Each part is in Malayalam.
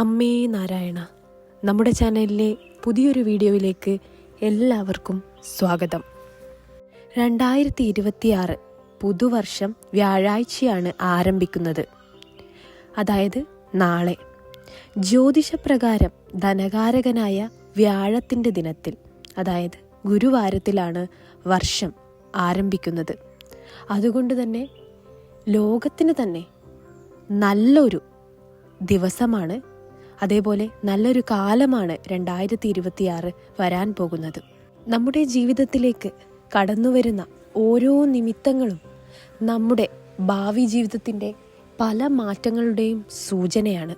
അമ്മേ നാരായണ. നമ്മുടെ ചാനലിലെ പുതിയൊരു വീഡിയോയിലേക്ക് എല്ലാവർക്കും സ്വാഗതം. 2026 പുതുവർഷം വ്യാഴാഴ്ചയാണ് ആരംഭിക്കുന്നത്. അതായത് നാളെ. ജ്യോതിഷപ്രകാരം ധനകാരകനായ വ്യാഴത്തിൻ്റെ ദിനത്തിൽ, അതായത് ഗുരുവാരത്തിലാണ് വർഷം ആരംഭിക്കുന്നത്. അതുകൊണ്ട് തന്നെ ലോകത്തിന് തന്നെ നല്ലൊരു ദിവസമാണ്, അതേപോലെ നല്ലൊരു കാലമാണ് 2026 വരാൻ പോകുന്നത്. നമ്മുടെ ജീവിതത്തിലേക്ക് കടന്നുവരുന്ന ഓരോ നിമിത്തങ്ങളും നമ്മുടെ ഭാവി ജീവിതത്തിൻ്റെ പല മാറ്റങ്ങളുടെയും സൂചനയാണ്.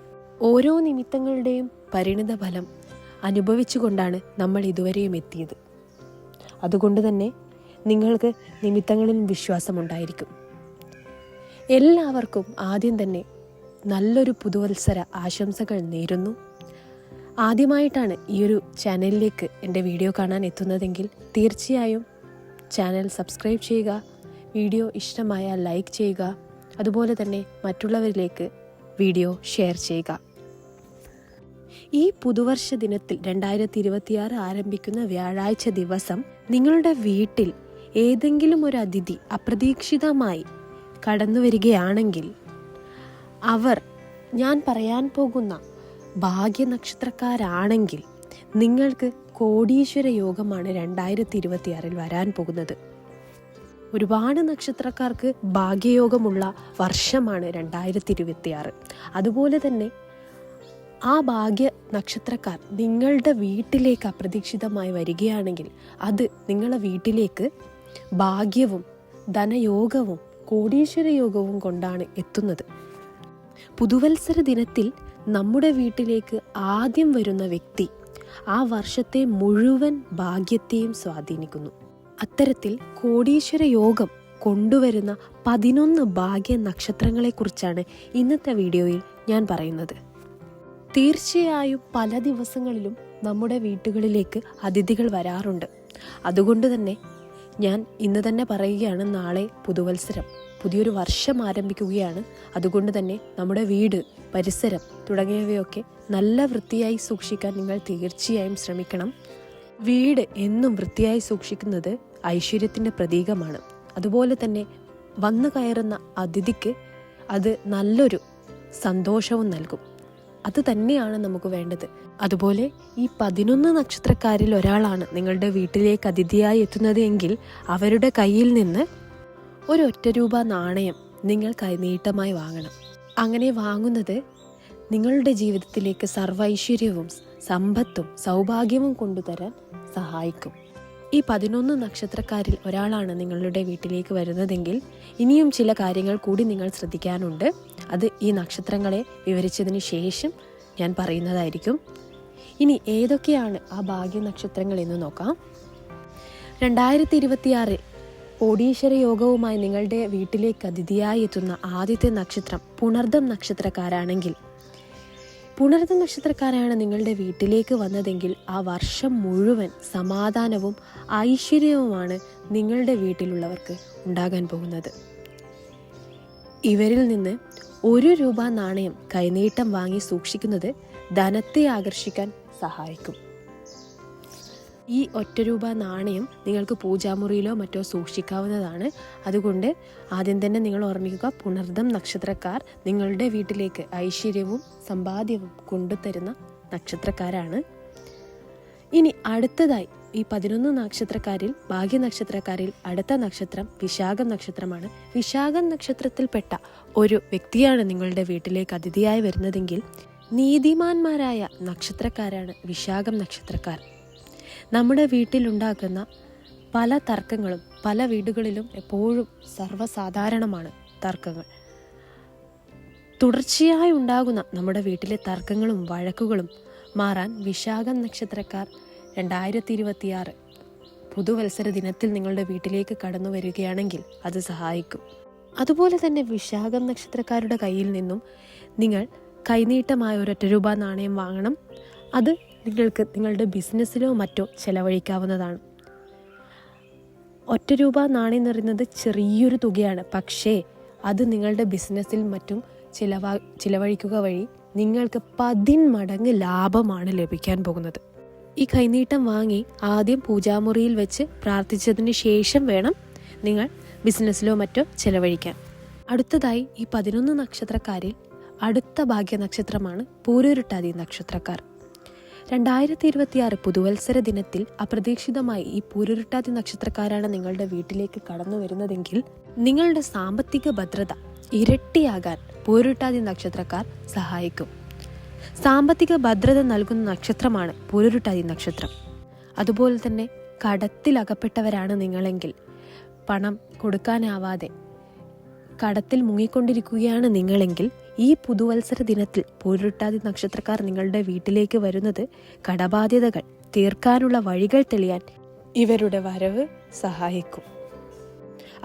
ഓരോ നിമിത്തങ്ങളുടെയും പരിണിത ഫലം അനുഭവിച്ചുകൊണ്ടാണ് നമ്മൾ ഇതുവരെയും എത്തിയത്. അതുകൊണ്ട് തന്നെ നിങ്ങൾക്ക് നിമിത്തങ്ങളിൽ വിശ്വാസമുണ്ടായിരിക്കും. എല്ലാവർക്കും ആദ്യം തന്നെ നല്ലൊരു പുതുവത്സര ആശംസകൾ നേരുന്നു. ആദ്യമായിട്ടാണ് ഈ ഒരു ചാനലിലേക്ക് എൻ്റെ വീഡിയോ കാണാൻ എത്തുന്നതെങ്കിൽ തീർച്ചയായും ചാനൽ സബ്സ്ക്രൈബ് ചെയ്യുക, വീഡിയോ ഇഷ്ടമായാൽ ലൈക്ക് ചെയ്യുക, അതുപോലെ തന്നെ മറ്റുള്ളവരിലേക്ക് വീഡിയോ ഷെയർ ചെയ്യുക. ഈ പുതുവർഷ ദിനത്തിൽ 2026 ആരംഭിക്കുന്ന വ്യാഴാഴ്ച ദിവസം നിങ്ങളുടെ വീട്ടിൽ ഏതെങ്കിലും ഒരു അതിഥി അപ്രതീക്ഷിതമായി കടന്നു വരികയാണെങ്കിൽ അവർ ഞാൻ പറയാൻ പോകുന്ന ഭാഗ്യനക്ഷത്രക്കാരാണെങ്കിൽ നിങ്ങൾക്ക് കോടീശ്വര യോഗമാണ് 2026 വരാൻ പോകുന്നത്. ഒരുപാട് നക്ഷത്രക്കാർക്ക് ഭാഗ്യയോഗമുള്ള വർഷമാണ് 2026. അതുപോലെ തന്നെ ആ ഭാഗ്യ നക്ഷത്രക്കാർ നിങ്ങളുടെ വീട്ടിലേക്ക് അപ്രതീക്ഷിതമായി വരികയാണെങ്കിൽ അത് നിങ്ങളുടെ വീട്ടിലേക്ക് ഭാഗ്യവും ധനയോഗവും കോടീശ്വര യോഗവും കൊണ്ടാണ് എത്തുന്നത്. പുതുവത്സര ദിനത്തിൽ നമ്മുടെ വീട്ടിലേക്ക് ആദ്യം വരുന്ന വ്യക്തി ആ വർഷത്തെ മുഴുവൻ ഭാഗ്യത്തെയും സ്വാധീനിക്കുന്നു. അത്തരത്തിൽ കോടീശ്വര യോഗം കൊണ്ടുവരുന്ന 11 ഭാഗ്യ നക്ഷത്രങ്ങളെക്കുറിച്ചാണ് ഇന്നത്തെ വീഡിയോയിൽ ഞാൻ പറയുന്നത്. തീർച്ചയായും പല ദിവസങ്ങളിലും നമ്മുടെ വീട്ടുകളിലേക്ക് അതിഥികൾ വരാറുണ്ട്. അതുകൊണ്ട് തന്നെ ഞാൻ ഇന്ന് തന്നെ പറയുകയാണ്, നാളെ പുതുവത്സരം, പുതിയൊരു വർഷം ആരംഭിക്കുകയാണ്. അതുകൊണ്ട് തന്നെ നമ്മുടെ വീട്, പരിസരം തുടങ്ങിയവയൊക്കെ നല്ല വൃത്തിയായി സൂക്ഷിക്കാൻ നിങ്ങൾ തീർച്ചയായും ശ്രമിക്കണം. വീട് എന്നും വൃത്തിയായി സൂക്ഷിക്കുന്നത് ഐശ്വര്യത്തിൻ്റെ പ്രതീകമാണ്. അതുപോലെ തന്നെ വന്നു കയറുന്ന അതിഥിക്ക് അത് നല്ലൊരു സന്തോഷവും നൽകും. അത് തന്നെയാണ് നമുക്ക് വേണ്ടത്. അതുപോലെ ഈ 11 നക്ഷത്രക്കാരിൽ ഒരാളാണ് നിങ്ങളുടെ വീട്ടിലേക്ക് അതിഥിയായി എത്തുന്നത് എങ്കിൽ അവരുടെ കയ്യിൽ നിന്ന് ഒരു ₹1 നാണയം നിങ്ങൾ കൈനീട്ടമായി വാങ്ങണം. അങ്ങനെ വാങ്ങുന്നത് നിങ്ങളുടെ ജീവിതത്തിലേക്ക് സർവൈശ്വര്യവും സമ്പത്തും സൗഭാഗ്യവും കൊണ്ടുതരാൻ സഹായിക്കും. ഈ 11 നക്ഷത്രക്കാരിൽ ഒരാളാണ് നിങ്ങളുടെ വീട്ടിലേക്ക് വരുന്നതെങ്കിൽ ഇനിയും ചില കാര്യങ്ങൾ കൂടി നിങ്ങൾ ശ്രദ്ധിക്കാനുണ്ട്. അത് ഈ നക്ഷത്രങ്ങളെ വിവരിച്ചതിന് ശേഷം ഞാൻ പറയുന്നതായിരിക്കും. ഇനി ഏതൊക്കെയാണ് ആ ഭാഗ്യ നക്ഷത്രങ്ങൾ എന്ന് നോക്കാം. 2026 കോടീശ്വര യോഗവുമായി നിങ്ങളുടെ വീട്ടിലേക്ക് അതിഥിയായി എത്തുന്ന ആദ്യത്തെ നക്ഷത്രം പുണർദം നക്ഷത്രക്കാരാണെങ്കിൽ, പുണർദം നക്ഷത്രക്കാരാണ് നിങ്ങളുടെ വീട്ടിലേക്ക് വന്നതെങ്കിൽ ആ വർഷം മുഴുവൻ സമാധാനവും ഐശ്വര്യവുമാണ് നിങ്ങളുടെ വീട്ടിലുള്ളവർക്ക് ഉണ്ടാകാൻ പോകുന്നത്. ഇവരിൽ നിന്ന് ₹1 നാണയം കൈനീട്ടം വാങ്ങി സൂക്ഷിക്കുന്നത് ധനത്തെ ആകർഷിക്കാൻ സഹായിക്കും. ഈ ₹1 നാണയം നിങ്ങൾക്ക് പൂജാമുറിയിലോ മറ്റോ സൂക്ഷിക്കാവുന്നതാണ്. അതുകൊണ്ട് ആദ്യം തന്നെ നിങ്ങൾ ഓർമ്മിക്കുക, പുണർദം നക്ഷത്രക്കാർ നിങ്ങളുടെ വീട്ടിലേക്ക് ഐശ്വര്യവും സമ്പാദ്യവും കൊണ്ടുതരുന്ന നക്ഷത്രക്കാരാണ്. ഇനി അടുത്തതായി ഈ 11 നക്ഷത്രക്കാരിൽ ഭാഗ്യ നക്ഷത്രക്കാരിൽ അടുത്ത നക്ഷത്രം വിശാഖം നക്ഷത്രമാണ്. വിശാഖം നക്ഷത്രത്തിൽപ്പെട്ട ഒരു വ്യക്തിയാണ് നിങ്ങളുടെ വീട്ടിലേക്ക് അതിഥിയായി വരുന്നതെങ്കിൽ നീതിമാന്മാരായ നക്ഷത്രക്കാരാണ് വിശാഖം നക്ഷത്രക്കാർ. നമ്മുടെ വീട്ടിലുണ്ടാക്കുന്ന പല തർക്കങ്ങളും പല വീടുകളിലും എപ്പോഴും സർവ്വസാധാരണമാണ് തർക്കങ്ങൾ. തുടർച്ചയായി ഉണ്ടാകുന്ന നമ്മുടെ വീട്ടിലെ തർക്കങ്ങളും വഴക്കുകളും മാറാൻ വിശാഖം നക്ഷത്രക്കാർ 2026 പുതുവത്സര ദിനത്തിൽ നിങ്ങളുടെ വീട്ടിലേക്ക് കടന്നു വരികയാണെങ്കിൽ അത് സഹായിക്കും. അതുപോലെ തന്നെ വിശാഖം നക്ഷത്രക്കാരുടെ കയ്യിൽ നിന്നും നിങ്ങൾ കൈനീട്ടമായ ₹1 നാണയം വാങ്ങണം. അത് നിങ്ങൾക്ക് നിങ്ങളുടെ ബിസിനസ്സിലോ മറ്റോ ചെലവഴിക്കാവുന്നതാണ്. ₹1 നാണയം എന്ന് പറയുന്നത് ചെറിയൊരു തുകയാണ്. പക്ഷേ അത് നിങ്ങളുടെ ബിസിനസ്സിൽ മറ്റും ചിലവഴിക്കുക വഴി നിങ്ങൾക്ക് 10 മടങ്ങ് ലാഭമാണ് ലഭിക്കാൻ പോകുന്നത്. ഈ കൈനീട്ടം വാങ്ങി ആദ്യം പൂജാമുറിയിൽ വെച്ച് പ്രാർത്ഥിച്ചതിന് ശേഷം വേണം നിങ്ങൾ ബിസിനസ്സിലോ മറ്റോ ചെലവഴിക്കാൻ. അടുത്തതായി ഈ 11 നക്ഷത്രക്കാരിൽ അടുത്ത ഭാഗ്യ നക്ഷത്രമാണ് പൂരുരുട്ടാതി നക്ഷത്രക്കാർ. 2026 പുതുവത്സര ദിനത്തിൽ അപ്രതീക്ഷിതമായി ഈ പൂരുരുട്ടാതി നക്ഷത്രക്കാരാണ് നിങ്ങളുടെ വീട്ടിലേക്ക് കടന്നു വരുന്നതെങ്കിൽ നിങ്ങളുടെ സാമ്പത്തിക ഭദ്രത ഇരട്ടിയാകാൻ പൂരുരുട്ടാതി നക്ഷത്രക്കാർ സഹായിക്കും. സാമ്പത്തിക ഭദ്രത നൽകുന്ന നക്ഷത്രമാണ് പൂരുരുട്ടാതി നക്ഷത്രം. അതുപോലെ തന്നെ കടത്തിലകപ്പെട്ടവരാണ് നിങ്ങളെങ്കിൽ, പണം കൊടുക്കാനാവാതെ കടത്തിൽ മുങ്ങിക്കൊണ്ടിരിക്കുകയാണ് നിങ്ങളെങ്കിൽ, ഈ പുതുവത്സര ദിനത്തിൽ പൂരുരുട്ടാതി നക്ഷത്രക്കാർ നിങ്ങളുടെ വീട്ടിലേക്ക് വരുന്നത് കടബാധ്യതകൾ തീർക്കാനുള്ള വഴികൾ തെളിയാൻ ഇവരുടെ വരവ് സഹായിക്കും.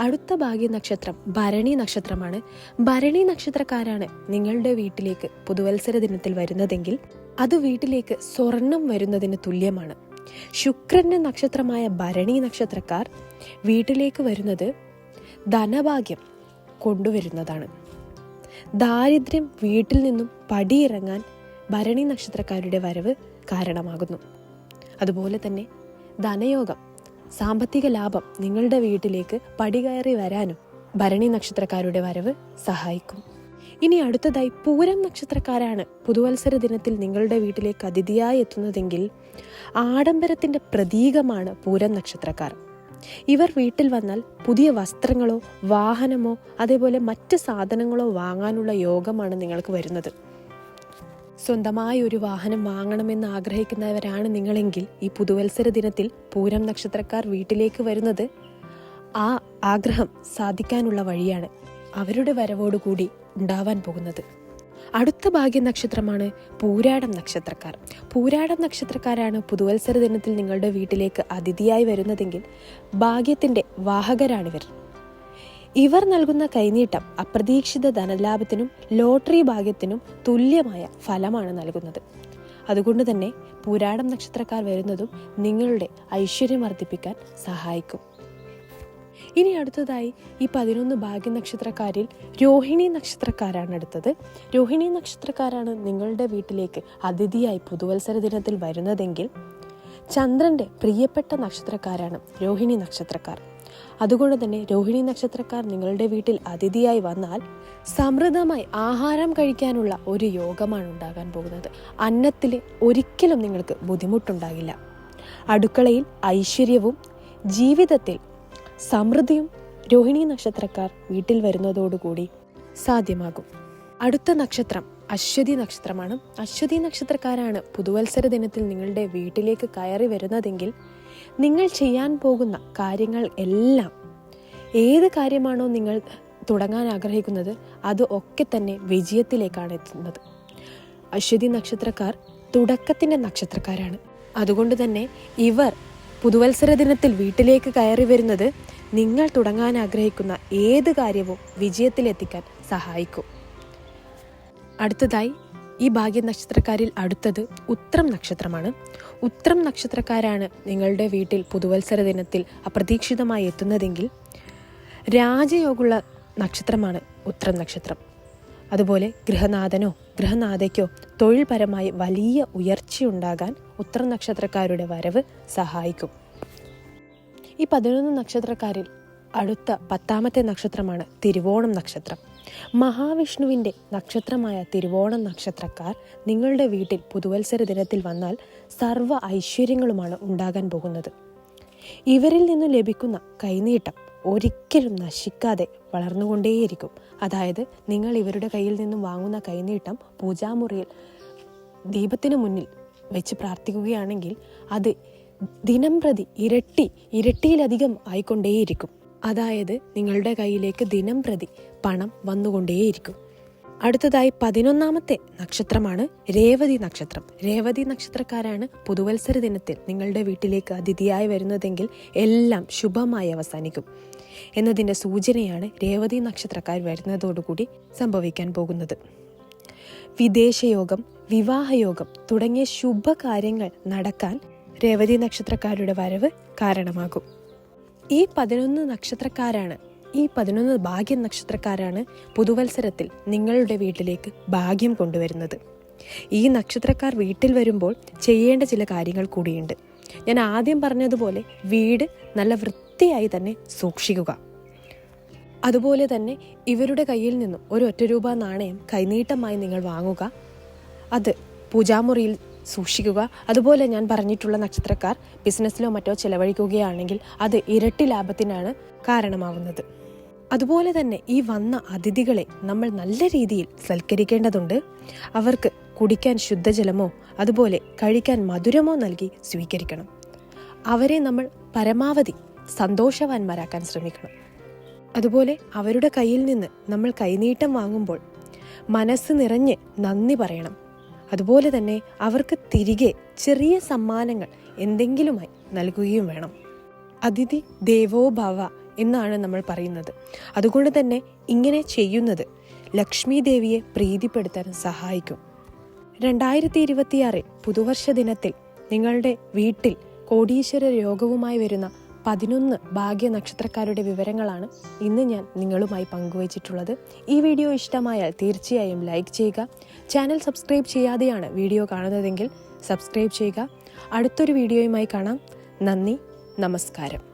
അടുത്ത ഭാഗ്യ നക്ഷത്രം ഭരണി നക്ഷത്രമാണ്. ഭരണി നക്ഷത്രക്കാരാണ് നിങ്ങളുടെ വീട്ടിലേക്ക് പുതുവത്സര ദിനത്തിൽ വരുന്നതെങ്കിൽ അത് വീട്ടിലേക്ക് സ്വർണം വരുന്നതിന് തുല്യമാണ്. ശുക്രന്റെ നക്ഷത്രമായ ഭരണി നക്ഷത്രക്കാർ വീട്ടിലേക്ക് വരുന്നത് ധനഭാഗ്യം കൊണ്ടുവരുന്നതാണ്. ദാരിദ്ര്യം വീട്ടിൽ നിന്നും പടിയിറങ്ങാൻ ഭരണി നക്ഷത്രക്കാരുടെ വരവ് കാരണമാകുന്നു. അതുപോലെ തന്നെ ധനയോഗം, സാമ്പത്തിക ലാഭം നിങ്ങളുടെ വീട്ടിലേക്ക് പടികയറി വരാനും ഭരണി നക്ഷത്രക്കാരുടെ വരവ് സഹായിക്കും. ഇനി അടുത്തതായി പൂരം നക്ഷത്രക്കാരാണ് പുതുവത്സര ദിനത്തിൽ നിങ്ങളുടെ വീട്ടിലേക്ക് അതിഥിയായി എത്തുന്നതെങ്കിൽ ആഡംബരത്തിന്റെ പ്രതീകമാണ് പൂരം നക്ഷത്രക്കാർ. ഇവർ വീട്ടിൽ വന്നാൽ പുതിയ വസ്ത്രങ്ങളോ വാഹനമോ അതേപോലെ മറ്റ് സാധനങ്ങളോ വാങ്ങാനുള്ള യോഗമാണ് നിങ്ങൾക്ക് വരുന്നത്. സ്വന്തമായ ഒരു വാഹനം വാങ്ങണമെന്ന് ആഗ്രഹിക്കുന്നവരാണ് നിങ്ങളെങ്കിൽ ഈ പുതുവത്സര ദിനത്തിൽ പൂരം നക്ഷത്രക്കാർ വീട്ടിലേക്ക് വരുന്നത് ആ ആഗ്രഹം സാധിക്കാനുള്ള വഴിയാണ് അവരുടെ വരവോടുകൂടി ഉണ്ടാവാൻ പോകുന്നത്. അടുത്ത ഭാഗ്യ നക്ഷത്രമാണ് പൂരാടം നക്ഷത്രക്കാർ. പൂരാടം നക്ഷത്രക്കാരാണ് പുതുവത്സര ദിനത്തിൽ നിങ്ങളുടെ വീട്ടിലേക്ക് അതിഥിയായി വരുന്നതെങ്കിൽ ഭാഗ്യത്തിന്റെ വാഹകരാണിവർ. ഇവർ നൽകുന്ന കൈനീട്ടം അപ്രതീക്ഷിത ധനലാഭത്തിനും ലോട്ടറി ഭാഗ്യത്തിനും തുല്യമായ ഫലമാണ് നൽകുന്നത്. അതുകൊണ്ട് തന്നെ പൂരാടം നക്ഷത്രക്കാർ വരുന്നതും നിങ്ങളുടെ ഐശ്വര്യം വർദ്ധിപ്പിക്കാൻ സഹായിക്കും. ഇനി അടുത്തതായി ഈ 11 ഭാഗ്യ നക്ഷത്രക്കാരിൽ രോഹിണി നക്ഷത്രക്കാരാണ് അടുത്തത്. രോഹിണി നക്ഷത്രക്കാരാണ് നിങ്ങളുടെ വീട്ടിലേക്ക് അതിഥിയായി പുതുവത്സര ദിനത്തിൽ വരുന്നതെങ്കിൽ ചന്ദ്രന്റെ പ്രിയപ്പെട്ട നക്ഷത്രക്കാരാണ് രോഹിണി നക്ഷത്രക്കാർ. അതുകൊണ്ട് തന്നെ രോഹിണി നക്ഷത്രക്കാർ നിങ്ങളുടെ വീട്ടിൽ അതിഥിയായി വന്നാൽ സമൃദ്ധമായി ആഹാരം കഴിക്കാനുള്ള ഒരു യോഗമാണ് ഉണ്ടാകാൻ പോകുന്നത്. അന്നത്തിൽ ഒരിക്കലും നിങ്ങൾക്ക് ബുദ്ധിമുട്ടുണ്ടാകില്ല. അടുക്കളയിൽ ഐശ്വര്യവും ജീവിതത്തിൽ സമൃദ്ധിയും രോഹിണി നക്ഷത്രക്കാർ വീട്ടിൽ വരുന്നതോടുകൂടി സാധ്യമാകും. അടുത്ത നക്ഷത്രം അശ്വതി നക്ഷത്രമാണ്. അശ്വതി നക്ഷത്രക്കാരാണ് പുതുവത്സര ദിനത്തിൽ നിങ്ങളുടെ വീട്ടിലേക്ക് കയറി വരുന്നതെങ്കിൽ നിങ്ങൾ ചെയ്യാൻ പോകുന്ന കാര്യങ്ങൾ എല്ലാം, ഏത് കാര്യമാണോ നിങ്ങൾ തുടങ്ങാൻ ആഗ്രഹിക്കുന്നത് അത് ഒക്കെ തന്നെ വിജയത്തിലേക്കാണ് എത്തുന്നത്. അശ്വതി നക്ഷത്രക്കാർ തുടക്കത്തിന്റെ നക്ഷത്രക്കാരാണ്. അതുകൊണ്ട് തന്നെ ഇവർ പുതുവത്സര ദിനത്തിൽ വീട്ടിലേക്ക് കയറി വരുന്നത് നിങ്ങൾ തുടങ്ങാൻ ആഗ്രഹിക്കുന്ന ഏത് കാര്യവും വിജയത്തിലെത്തിക്കാൻ സഹായിക്കും. അടുത്തതായി ഈ ഭാഗ്യ നക്ഷത്രക്കാരിൽ അടുത്തത് ഉത്രം നക്ഷത്രമാണ്. ഉത്രം നക്ഷത്രക്കാരാണ് നിങ്ങളുടെ വീട്ടിൽ പുതുവത്സര ദിനത്തിൽ അപ്രതീക്ഷിതമായി എത്തുന്നതെങ്കിൽ രാജയോഗമുള്ള നക്ഷത്രമാണ് ഉത്രം നക്ഷത്രം. അതുപോലെ ഗൃഹനാഥനോ ഗൃഹനാഥയ്ക്കോ തൊഴിൽപരമായി വലിയ ഉയർച്ചയുണ്ടാകാൻ ഉത്രം നക്ഷത്രക്കാരുടെ വരവ് സഹായിക്കും. ഈ 11 നക്ഷത്രക്കാരിൽ അടുത്ത 10ാമത്തെ നക്ഷത്രമാണ് തിരുവോണം നക്ഷത്രം. മഹാവിഷ്ണുവിൻ്റെ നക്ഷത്രമായ തിരുവോണം നക്ഷത്രക്കാർ നിങ്ങളുടെ വീട്ടിൽ പുതുവത്സര ദിനത്തിൽ വന്നാൽ സർവ്വ ഐശ്വര്യങ്ങളുമാണ് ഉണ്ടാകാൻ പോകുന്നത്. ഇവരിൽ നിന്ന് ലഭിക്കുന്ന കൈനീട്ടം ഒരിക്കലും നശിക്കാതെ വളർന്നുകൊണ്ടേയിരിക്കും. അതായത് നിങ്ങൾ ഇവരുടെ കയ്യിൽ നിന്നും വാങ്ങുന്ന കൈനീട്ടം പൂജാമുറിയിൽ ദീപത്തിന് മുന്നിൽ വെച്ച് പ്രാർത്ഥിക്കുകയാണെങ്കിൽ അത് ദിനം പ്രതി ഇരട്ടിയിലധികം ആയിക്കൊണ്ടേയിരിക്കും. അതായത് നിങ്ങളുടെ കയ്യിലേക്ക് ദിനം പ്രതി പണം വന്നുകൊണ്ടേയിരിക്കും. അടുത്തതായി 11ാമത്തെ നക്ഷത്രമാണ് രേവതി നക്ഷത്രം. രേവതി നക്ഷത്രക്കാരാണ് പുതുവത്സര ദിനത്തിൽ നിങ്ങളുടെ വീട്ടിലേക്ക് അതിഥിയായി വരുന്നതെങ്കിൽ എല്ലാം ശുഭമായി അവസാനിക്കും എന്നതിൻ്റെ സൂചനയാണ് രേവതി നക്ഷത്രക്കാർ വരുന്നതോടുകൂടി സംഭവിക്കാൻ പോകുന്നത്. വിദേശയോഗം, വിവാഹയോഗം തുടങ്ങിയ ശുഭകാര്യങ്ങൾ നടക്കാൻ രേവതി നക്ഷത്രക്കാരുടെ വരവ് കാരണമാകും. ഈ 11 നക്ഷത്രക്കാരാണ്, ഈ 11 ഭാഗ്യ നക്ഷത്രക്കാരാണ് പുതുവത്സരത്തിൽ നിങ്ങളുടെ വീട്ടിലേക്ക് ഭാഗ്യം കൊണ്ടുവരുന്നത്. ഈ നക്ഷത്രക്കാർ വീട്ടിൽ വരുമ്പോൾ ചെയ്യേണ്ട ചില കാര്യങ്ങൾ കൂടിയുണ്ട്. ഞാൻ ആദ്യം പറഞ്ഞതുപോലെ വീട് നല്ല വൃത്തിയായി തന്നെ സൂക്ഷിക്കുക. അതുപോലെ തന്നെ ഇവരുടെ കയ്യിൽ നിന്നും ഒരു ₹1 നാണയം കൈനീട്ടമായി നിങ്ങൾ വാങ്ങുക. അത് പൂജാമുറിയിൽ സൂക്ഷിക്കുക. അതുപോലെ ഞാൻ പറഞ്ഞിട്ടുള്ള നക്ഷത്രക്കാർ ബിസിനസ്സിലോ മറ്റോ ചെലവഴിക്കുകയാണെങ്കിൽ അത് ഇരട്ടി ലാഭത്തിനാണ് കാരണമാവുന്നത്. അതുപോലെ തന്നെ ഈ വന്ന അതിഥികളെ നമ്മൾ നല്ല രീതിയിൽ സൽക്കരിക്കേണ്ടതുണ്ട്. അവർക്ക് കുടിക്കാൻ ശുദ്ധജലമോ അതുപോലെ കഴിക്കാൻ മധുരമോ നൽകി സ്വീകരിക്കണം. അവരെ നമ്മൾ പരമാവധി സന്തോഷവാന്മാരാക്കാൻ ശ്രമിക്കണം. അതുപോലെ അവരുടെ കയ്യിൽ നിന്ന് നമ്മൾ കൈനീട്ടം വാങ്ങുമ്പോൾ മനസ്സ് നിറഞ്ഞ് നന്ദി പറയണം. അതുപോലെ തന്നെ അവർക്ക് തിരികെ ചെറിയ സമ്മാനങ്ങൾ എന്തെങ്കിലുമായി നൽകുകയും വേണം. അതിഥി ദേവോ ഭവ എന്നാണ് നമ്മൾ പറയുന്നത്. അതുകൊണ്ട് തന്നെ ഇങ്ങനെ ചെയ്യുന്നത് ലക്ഷ്മി ദേവിയെ പ്രീതിപ്പെടുത്താൻ സഹായിക്കും. 2026 പുതുവർഷ ദിനത്തിൽ നിങ്ങളുടെ വീട്ടിൽ കോടീശ്വര യോഗവുമായി വരുന്ന 11 ഭാഗ്യ നക്ഷത്രക്കാരുടെ വിവരങ്ങളാണ് ഇന്ന് ഞാൻ നിങ്ങളുമായി പങ്കുവച്ചിട്ടുള്ളത്. ഈ വീഡിയോ ഇഷ്ടമായാൽ തീർച്ചയായും ലൈക്ക് ചെയ്യുക. ചാനൽ സബ്സ്ക്രൈബ് ചെയ്യാതെയാണ് വീഡിയോ കാണുന്നതെങ്കിൽ സബ്സ്ക്രൈബ് ചെയ്യുക. അടുത്തൊരു വീഡിയോയുമായി കാണാം. നന്ദി, നമസ്കാരം.